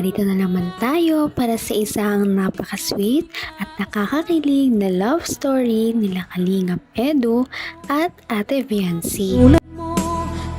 narito na naman tayo para sa isang napaka-sweet at nakakakilig na love story nila Kalingap Edu at Ate Viancy. Tulad mo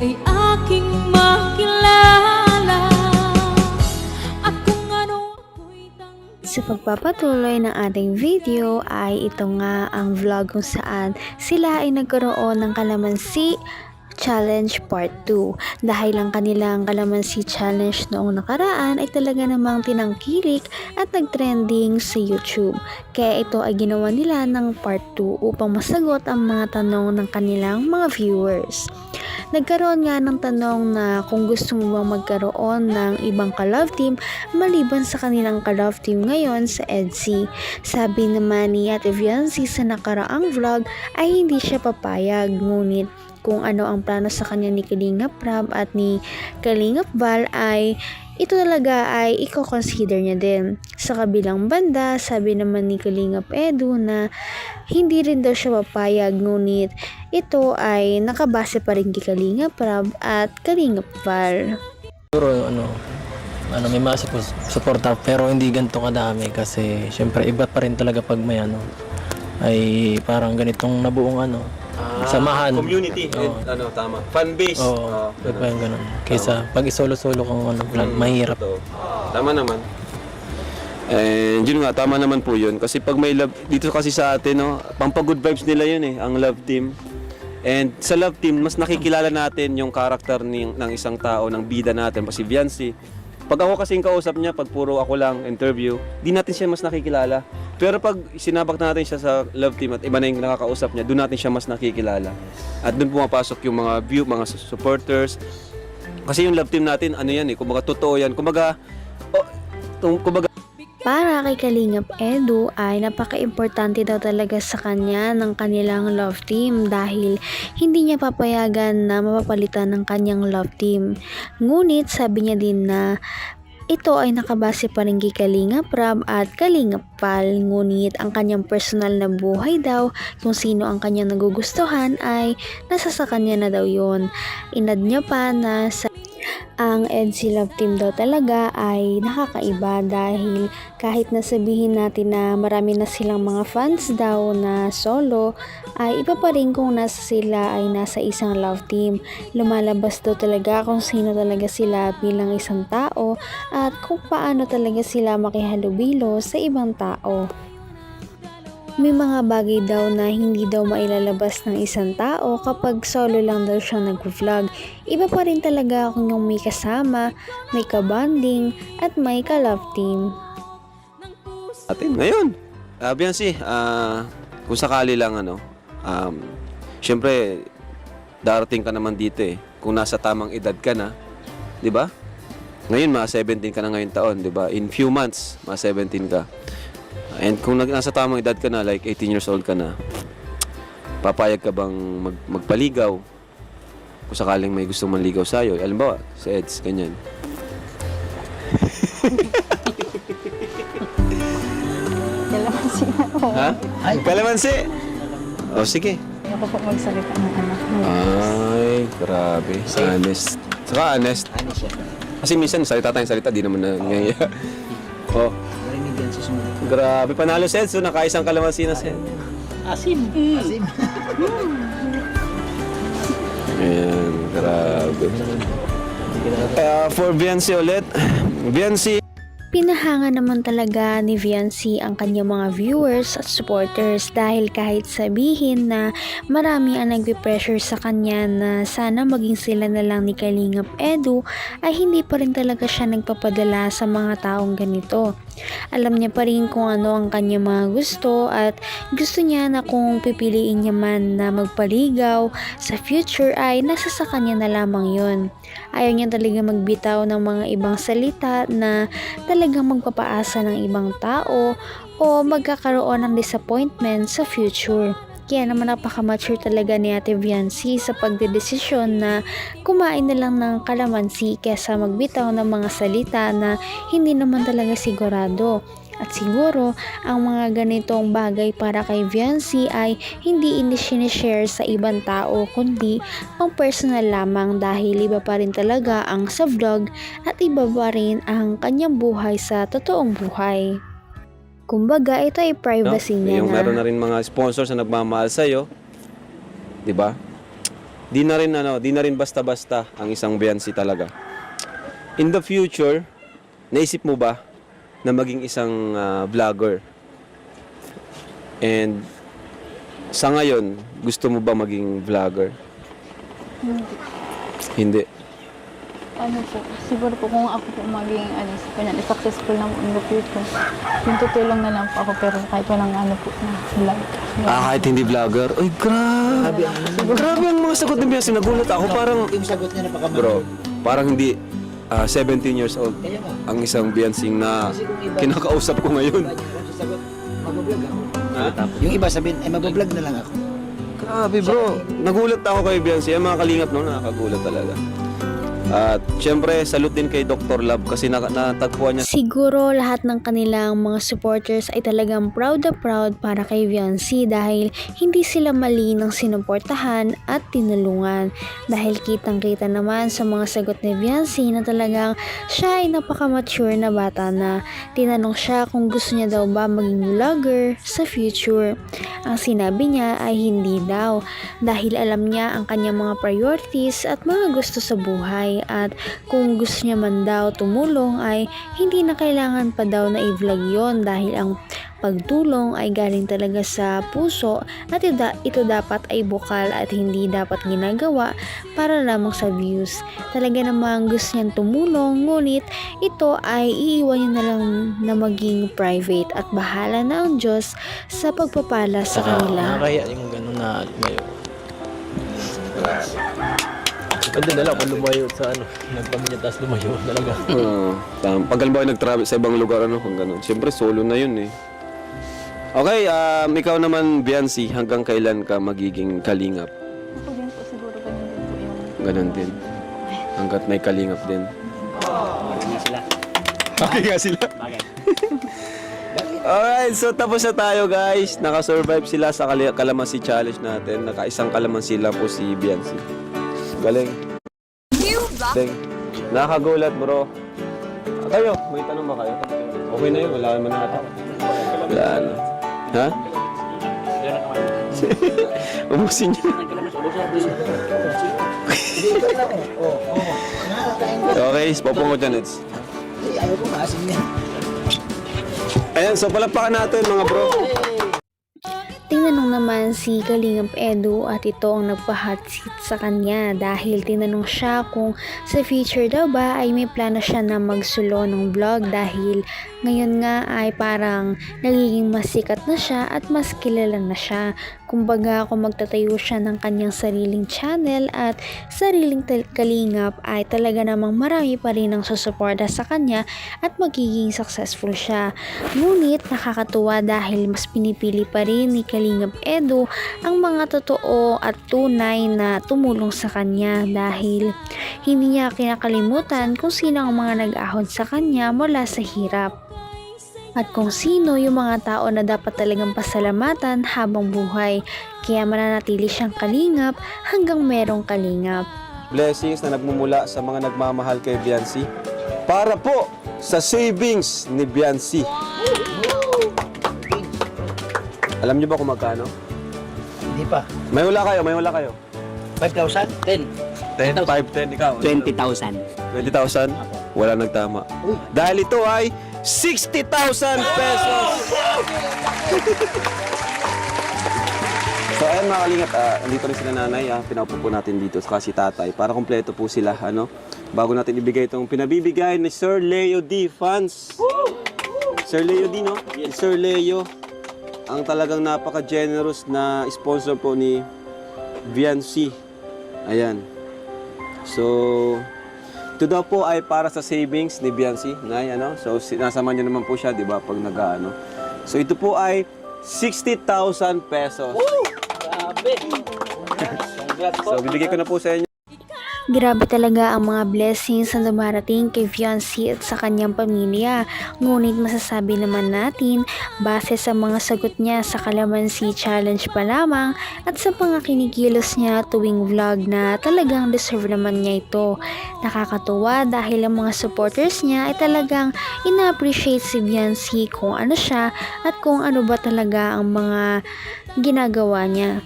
ay aking makilala at kung ano ako'y Sa pagpapatuloy ng ating video ay ito nga ang vlog kung saan sila ay nagkaroon ng kalamansi Challenge Part 2. Dahil ang kanilang kalamansi challenge noong nakaraan ay talaga namang tinangkilik at nagtrending sa YouTube. Kaya ito ay ginawa nila ng Part 2 upang masagot ang mga tanong ng kanilang mga viewers. Nagkaroon nga ng tanong na kung gusto mo bang magkaroon ng ibang ka-love team maliban sa kanilang ka-love team ngayon sa EDSI. Sabi naman ni Ate Viancy sa nakaraang vlog ay hindi siya papayag, ngunit kung ano ang plano sa kanya ni Kalingap Rab at ni Kalingap Val ay ito talaga ay i-consider niya din. Sa kabilang banda, sabi naman ni Kalingap Edu na hindi rin daw siya papayag, ngunit ito ay nakabase pa rin kay Kalingap Rab at Kalingap Val. Siguro may suporta pero hindi ganito kadami kasi syempre iba pa rin talaga pag may ay parang ganitong nabuong samahan. Community, tama. Fan base. Oo, iba yung ganun. Kaysa pag isolo-solo kung vlog, mahirap. Tama naman. And yun nga, tama naman po yun. Kasi pag may love, dito kasi sa atin, pampag-good vibes nila yun ang love team. And sa love team, mas nakikilala natin yung karakter ng isang tao, ng bida natin, si Viancy. Pag ako kasing kausap niya, pag puro ako lang interview, di natin siya mas nakikilala. Pero pag sinabak natin siya sa love team at iba na yung nakakausap niya, doon natin siya mas nakikilala. At doon pumapasok yung mga mga supporters. Kasi yung love team natin, kumbaga totoo yan. Kumbaga. Para kay Kalingap Edu ay napaka-importante daw talaga sa kanya ng kanilang love team dahil hindi niya papayagan na mapapalitan ng kanyang love team. Ngunit sabi niya din na ito ay nakabase pa rin kay Kalingap Rab at Kalingap Val, ngunit ang kanyang personal na buhay daw, kung sino ang kanyang nagugustuhan ay nasa sa kanya na daw yun. Inad niya pa na ang EDSI Love Team daw talaga ay nakakaiba dahil kahit nasabihin natin na marami na silang mga fans daw na solo, ay iba pa rin kung nasa sila ay nasa isang love team. Lumalabas daw talaga kung sino talaga sila bilang isang tao at kung paano talaga sila makihalubilo sa ibang tao. May mga bagay daw na hindi daw mailalabas ng isang tao kapag solo lang daw siyang nag-vlog. Iba pa rin talaga kung yung may kasama, may kabanding, at may ka-love team. Atin ngayon, Viancy, kung sakali lang syempre darating ka naman dito kung nasa tamang edad ka na, di ba? Ngayon mga 17 ka na ngayon taon, di ba? In few months, mga 17 ka. And kung nasa tamang edad ka na, like 18 years old ka na, papayag ka bang magpaligaw kung sakaling may gustong manligaw sa'yo? Alam ba, sa EDS, ganyan. Kalamansi na ako. Ha? Kalamansi? O, sige. Ayoko po magsalita ng anak mo. Ay, grabe. Honest. Saka honest. Kasi minsan, salita tayong salita, di naman na ngaya. Oh. Grabe, panalo Seds, nakaisang kalamansi na Seds. Asim. Ayan, grabe. For Viancy ulit, Viancy. Pinahanga naman talaga ni Viancy ang kanyang mga viewers at supporters dahil kahit sabihin na marami ang nagpe-pressure sa kanya na sana maging sila na lang ni Kalingap Edu, ay hindi pa rin talaga siya nagpapadala sa mga taong ganito. Alam niya pa rin kung ano ang kanyang mga gusto at gusto niya na kung pipiliin niya man na magpaligaw sa future ay nasa sa kanya na lamang yon. Ayaw niya talaga magbitaw ng mga ibang salita na talagang magpapaasa ng ibang tao o magkakaroon ng disappointment sa future. Kaya naman napaka-mature talaga ni Ate Viancy sa pagdedesisyon na kumain na lang ng kalamansi kesa magbitaw ng mga salita na hindi naman talaga sigurado. At siguro, ang mga ganitong bagay para kay Viancy ay hindi sinishare sa ibang tao kundi pang personal lamang dahil iba pa rin talaga ang sa vlog at iba pa rin ang kanyang buhay sa totoong buhay. Kumbaga, ito ay privacy niya Yung na. meron na rin mga sponsors na nagmamahal sa iyo, 'di ba? Di na rin basta-basta ang isang Viancy talaga. In the future, naisip mo ba na maging isang vlogger? And sa ngayon, gusto mo ba maging vlogger? Hindi. Ano po, siguro po kung ako po maging successful na in the future, yung tutulong na lang po ako pero kahit walang po na vlog. Kahit hindi vlogger? Ay, grabe. Grabe ang mga sagot ni Biancy. Nagulat ako. Parang, Yung sagot niya napaka bro, parang hindi 17 years old ang isang Biancy na kinakausap ko ngayon. sagot, mag-vlog ako. Ha? Yung iba sabihin, ay mag-vlog na lang ako. Grabe bro, nagulat ako kay Biancy. Ang mga kalingap no, nakakagulat talaga. At syempre, salute din kay Dr. Love kasi natagpuan niya. Siguro lahat ng kanilang mga supporters ay talagang proud na proud para kay Viancy dahil hindi sila mali ng sinuportahan at tinulungan. Dahil kitang-kita naman sa mga sagot ni Viancy na talagang siya ay napaka-mature na bata na. Tinanong siya kung gusto niya daw ba maging vlogger sa future. Ang sinabi niya ay hindi daw dahil alam niya ang kanyang mga priorities at mga gusto sa buhay. At kung gusto niya man daw tumulong ay hindi na kailangan pa daw na i-vlog yon dahil ang pagtulong ay galing talaga sa puso at ito dapat ay bukal at hindi dapat ginagawa para lamang sa views. Talaga namang gusto niyang tumulong ngunit ito ay iiwan niya na lang na maging private at bahala na ang Diyos sa pagpapala sa kanila. Nakakaya yung gano'n na lumayo. Pwede na lang kung lumayo sa nagpamilya tapos lumayo talaga. Pag halimbawa nag-travel sa ibang lugar, kung gano'n. Siyempre, solo na yun eh. Okay, ikaw naman, Biancy, hanggang kailan ka magiging kalingap? Ako din po siguro ganun din po yung Ganon din. Hanggat may kalingap din. Hindi sila. Okay nga sila. Bakit? Alright, so tapos na tayo guys. Nakasurvive sila sa kalamansi challenge natin. Nakaisang kalamansi lang po si Biancy. Galing. Galing. Nakagulat bro. Kayo, may tanong ba kayo? Okay na yun, wala naman na ito. Wala na. Ha? Ubusin niyo. Okay, popong ko dyan, Eds. Ayaw ko maasin niya. Ayan, so palakpakan natin mga bro. Tinanong naman si Kalingap Edu at ito ang nagpa-hot seat sa kanya dahil tinanong siya kung sa future daw ba ay may plano siya na magsulo ng vlog dahil ngayon nga ay parang nagiging mas sikat na siya at mas kilala na siya. Kumbaga kung magtatayo siya ng kanyang sariling channel at sariling kalingap ay talaga namang marami pa rin ang susuporta sa kanya at magiging successful siya. Ngunit nakakatuwa dahil mas pinipili pa rin ni Kalingap Edu ang mga totoo at tunay na tumulong sa kanya dahil hindi niya kinakalimutan kung sino ang mga nag-ahon sa kanya mula sa hirap. At kung sino yung mga tao na dapat talagang pasalamatan habang buhay. Kaya mananatili siyang kalingap hanggang merong kalingap. Blessings na nagmumula sa mga nagmamahal kay Biancy para po sa savings ni Biancy. Alam niyo ba kung magkano? Hindi pa. May hula kayo. 5,000? 10. 10, 5, 10, ikaw. 20,000. 20,000? Wala nagtama. Dahil ito ay 60,000 pesos! So ayun mga kalingap, andito rin sila nanay, pinaupo po natin dito si tatay para kumpleto po sila, bago natin ibigay itong pinabibigay ni Sir Leo D. Funds. Sir Leo D, no? Sir Leo, ang talagang napaka-generous na sponsor po ni Viancy. Ayan. So, ito daw po ay para sa savings ni Biancy, Nay, So, nasama niyo naman po siya, di ba, pag nag-ano. So, ito po ay 60,000 pesos. Grabe! Congrats po. So, bibigay ko na po sa inyo. Grabe talaga ang mga blessings na dumarating kay Fiancé at sa kanyang pamilya. Ngunit masasabi naman natin, base sa mga sagot niya sa Kalamansi Challenge pa lamang at sa mga kinikilos niya tuwing vlog na talagang deserve naman niya ito. Nakakatuwa dahil ang mga supporters niya ay talagang ina-appreciate si Fiancé kung ano siya at kung ano ba talaga ang mga ginagawa niya.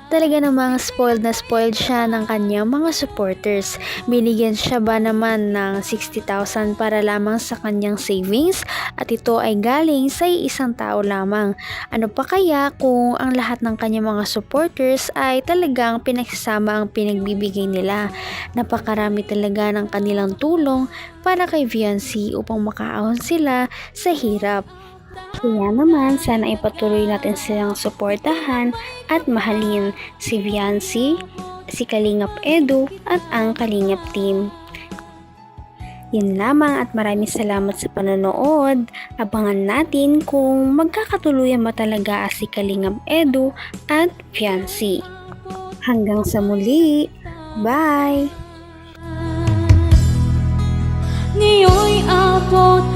Talaga namang spoiled na spoiled siya ng kanyang mga supporters. Binigyan siya ba naman ng 60,000 para lamang sa kanyang savings at ito ay galing sa isang tao lamang. Ano pa kaya kung ang lahat ng kanyang mga supporters ay talagang pinagsasama ang pinagbibigay nila. Napakarami talaga ng kanilang tulong para kay Fiancé upang makaahon sila sa hirap. Kaya naman, sana ipatuloy natin silang suportahan at mahalin si Fiancé, si Kalingap Edu at ang Kalingap team. Yun lamang at maraming salamat sa panonood. Abangan natin kung magkakatuluyan ba talaga si Kalingap Edu at Fiancé. Hanggang sa muli. Bye! Ngayon'y abot